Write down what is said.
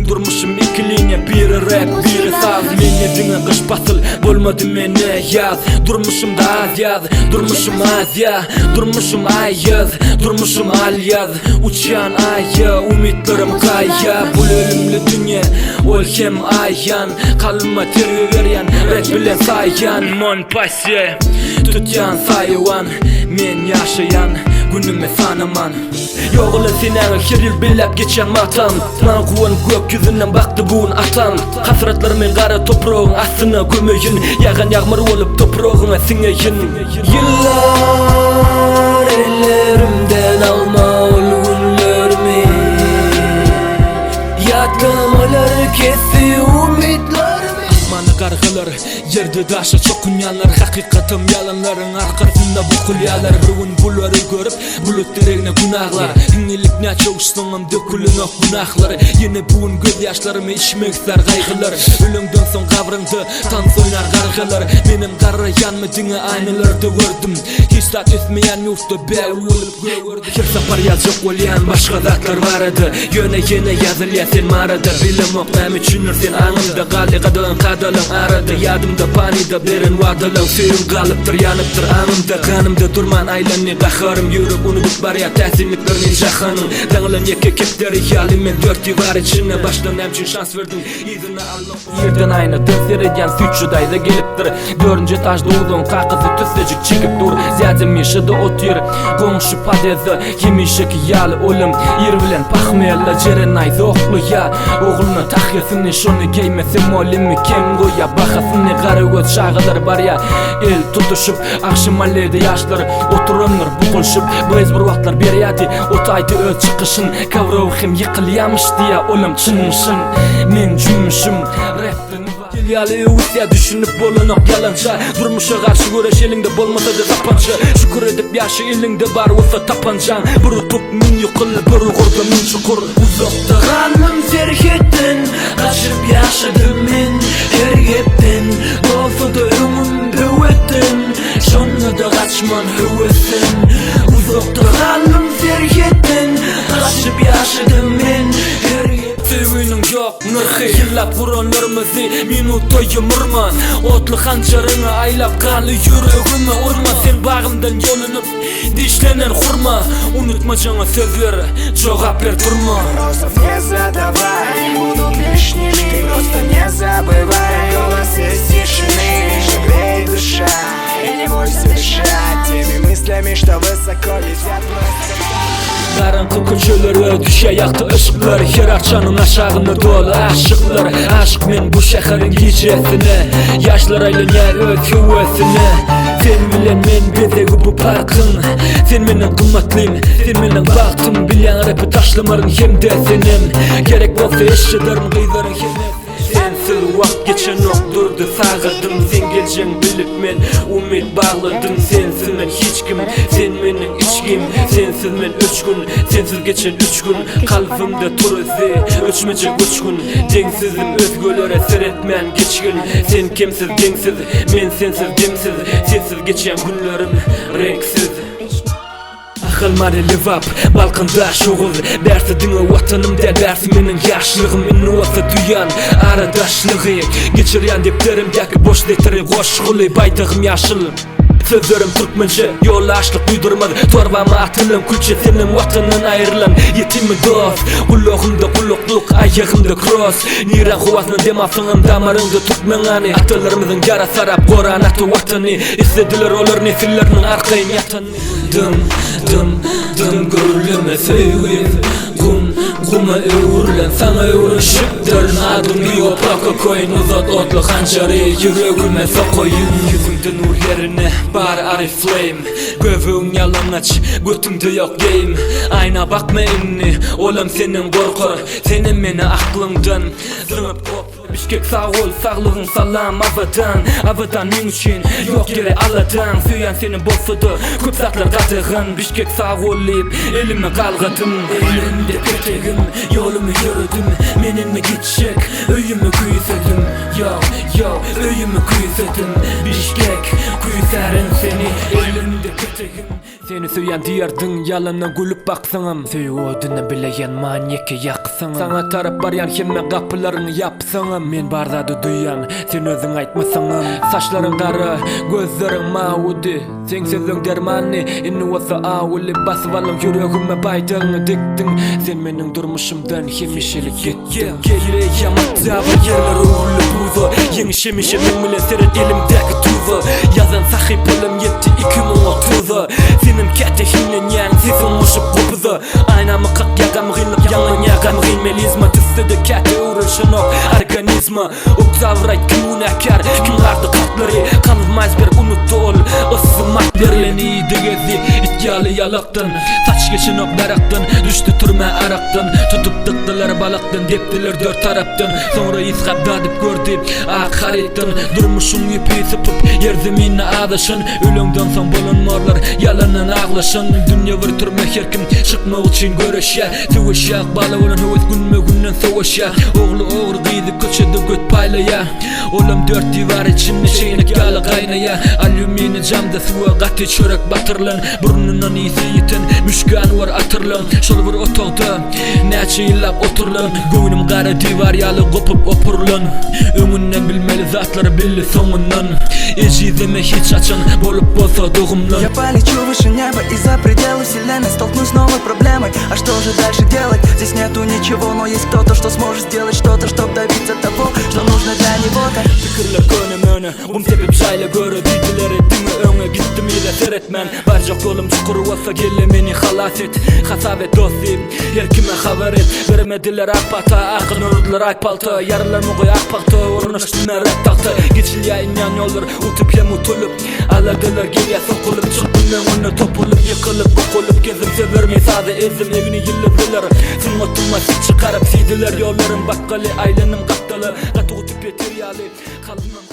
durmuşum ikiliğine, biri rap biri saz. Meni dine kış batıl bolmadı meni yaz. Durmuşum da az yaz, durmuşum az ya. Durmuşum ay yaz, durmuşum al yaz. Uçan ayya, umutlarım kayya. Bu ölümlü dünya, ol hem ayyan. Kalma teröryen, rap bilen sayyan. Mon pasya, tutyan sayıvan. Men yaşayan, günüme sanaman. Yoğula sinen kiril billep geçen matam. Man kuvanıp gökyüzünden baktı buğun atam. Hasratlarımın kara toprağın aslına gömüyün. Yağan yağmur olup toprağına sineyin. Yıllar ellerimden alma ol günlerimi. Yatlamaları kesi umutlarımı. Asmanı kargılar, yerde daşı çok kunyanlar. Hakikatim yalanların arkasında bu kulyalar. Bir gün bulları görüp bulut direğine günahlar. Dinlilik ne çoğuştuğum dökülün o günahlar. Yine bugün göz yaşlarımı içmek ister kaygılar. Ölümden son kavrındı tan soynar kargılar. Benim karı yanmadığını aynalarda gördüm. Hiç tat etmeyen yurtta beğul olup gördüm. Her safar yazık olayan başka zatlar vardı. Yine yazılya sen marada. Bilim oknam içinir sen anımda. Gali kadın kadalım aradı. Yadımda panida berin vadalı. Sevim kalıptır yanıptır anımda. Kanımda durman aylanı kaharım. Yürüp unutuk var ya tehsinliklerini şahanım. Dağılan yeke kepleri yalimen dört divar içine. Baştan emçin şans verdin izini Allah. Yerden ayna dönsir edyen sütçüdayda geliptir. Görünce taş doğduğun kakızı tüslecik çıkıp dur. Ziyadem yaşadı ot yer komşu padezi. Yemişeki yali olim yer bilen pakmayalla. Ceren ayzı oklu ya. Oğluna tahyasını şunu giymesi molimi kem goya. Bakasını karı göz şağılar var ya. El tutuşup akşam allede yaşlar oturumlar bukulşup. Bez bir vaktlar bir yadi otaydı öz çıkışın. Kavravıqim yıkılyamış diye olim çınmışın. Men cümmüşüm rapten Yalı usya düşünüp bolunup yalanca. Durmuşa karşı göreş elinde bolmasa da tapanca. Şükür edip yaşı elinde bar olsa tapancan. Bir tukmun yıkılı bir kurdumun çukur. Uzakta kanım terk ettin. Kaçıp yaşadım men her yettin. Olsa da ömüm büvettin. Şonla da kaçman hüvesin. Uzakta kanım terk ettin. Kaçıp yaşadım men her yettin. Sevinin yok nırkı yıllap vuranlarımızı minutoyu mırma. Otlu hançarını aylap kanlı yüreğime urma. Sen bağımdan yolunup dişlenen hurma. Unutma cana sözleri cevap ver durma. Просто не задавай, будут лишними. Просто не забывай, голос из тишины. Грей душа и не бойся дышать теми мыслями, что высоко летят просто. Karanlık köşelere düşe yaktı ışıklar. Her akşamın aşağını dolu aşıklar. Aşık men bu şehrin gecesine. Yaşlar aylanyer öz hüvesine. Sen bilen men bezegi bu parkın. Sen menen kımmatlıyım, sen menen baktım. Bilyan rapi taşlamarın hem de senin. Gerek olsa eşçilerin kıyların hemnet. Sensiz vakt geçen okturdu sağırdım. Sen geleceğin bilip men umut bağladım. Sensiz men hiç kim, sen menin içkim. Sensiz men 3 gün, sensiz geçen 3 gün. Kalbimde turisi, öçmeyecek 3 gün. Dengsizim özgölere seyretmeyen geçkin. Sen kimsiz dengsiz, men sensiz demsiz. Sensiz geçen günlerim renksiz. Akılmari livap, balkında şoğul. Dersi dine vatanım der, dersi menin yaşlığım. İnnovası duyan, aradaşlığı. Geçiryan depterimdeki boş leteri koşğulu. Baytığım yaşılım sözlerim Türkmence, yol açlık duydurmadı. Torvama atılım, külçe senin vatanın ayrılan. Yetimi dost, kulluğumda kullukluk, ayağımda cross. Niran kovasını demasının damarında tutmen hani. Atalarımızın yara sarap, koran atı vatanı. İstediler olur nesillerinin arkayın yatanı. Dım görülme sevgim. Kuma öğürlen, sana öğrüşüptür. Adım yopraka koyun, uzat otlu hançarı yüreğime sokoyun. Yüzümde nur yerine bar arif flame. Göğün yalan aç, götümde yok game. Ayna bakma inni, olam senin korkur. Senin meni aklımdan zınıp kop. Bişkek sağ ol, sağlığın salam Avadan min için yok yere aladan. Süyen senin bolsudu, köp zatlar katığın. Bişkek sağ ol deyip elime kalgadım. Elimde petegim, yolumu yürüdüm. Meninle gidecek, öyümü kuyusedim. Yo, öyümü kuyusedim. Bişkek, kuyuserin seni. Elimde petegim. Seni söýen diýerdiň ýalana gülüp baksaňam, söýgödüne bileýän manýeke ýaksaňam, saňa tarap barýan hemme gapylaryny ýapsaňam, men barzady duýýan sen özüň aýtmasaňam. Saçlaryň gary, gözleriň mawudy, sen sözüň dermany, inni wasa awly basyp alyp ýüregime baýdyň dikdiň. Sen meniň durmuşymdan hemişelik gitdiň. Gelýär ýamatda ýerler uly tuzu, ýeňişemişe men bilen seret elimdäki tuzu. Ýazan sahypalym ýetdi 2030. Senin kätehinen ýan sesin muşup gopyzy. Aynamy kak ýagam gylyp ýaňan ýagam gymmelizma tüstede käte uğraşanok organizma. Okzavraýt günäkär kim gardy katlary kalmaz bir unutul ısmak berleni degezi itýaly ýalakdan saç geçinok darakdan düşdi türme arakdan tutup tıkdylar balakdan depdiler dört tarapdan sonra ýyskap dadyp gördi akarytdan durmuşum ýepi sypyp yer zeminine adaşyn ölümden soň bolanmarlar yalandan aglaşyn dünýä bir türme herkim çykmak üçin göreşýär töweşýär bala bolan höwes günme günden söweşýär ogly ogry gyzy köçede göt paýlaýar olam dört divar içinde çeýnek ýaly gaýnaýar alümini camda suwa gaty çörek batyrlan burnundan ýyzy ýeten müşkan war atyrlan şol bir otogda näçe ýyllap oturlan göwünüm gara divar ýaly gopyp opurlan öňünden bilmeli zatlar belli soňundan ejizeme hiç açan bolup bolsa dogumlan. Я полечу выше неба и за пределы вселенной столкнусь с новой проблемой. А что же дальше делать? Здесь нету ничего, но есть кто-то, что сможет сделать что-то, чтоб добиться того, что нужно для него-то. Fikirler könemöne, sebep şaýla göre diýdileri diňe öňe gitdim ýa seretmen. Barjak ýolum çukur bolsa gelle meni halas et. Hasabet dostym, her kime habar et. Bermediler akpata, akyn urdular akpalta. Yarlar mugy akpakta, urnaşdylar aktakta. Geçilýän ýollar utup ýa mutulup. Aladylar gelýär sokulup çykdylar onu topulup ýykylyp gokulup gezim severmi sady ezim evini ýyllypdylar. Sünnatyma çykaryp sidiler ýollarym batgaly aylanım gapdaly. Gaty utup ýeter ýaly kalbymam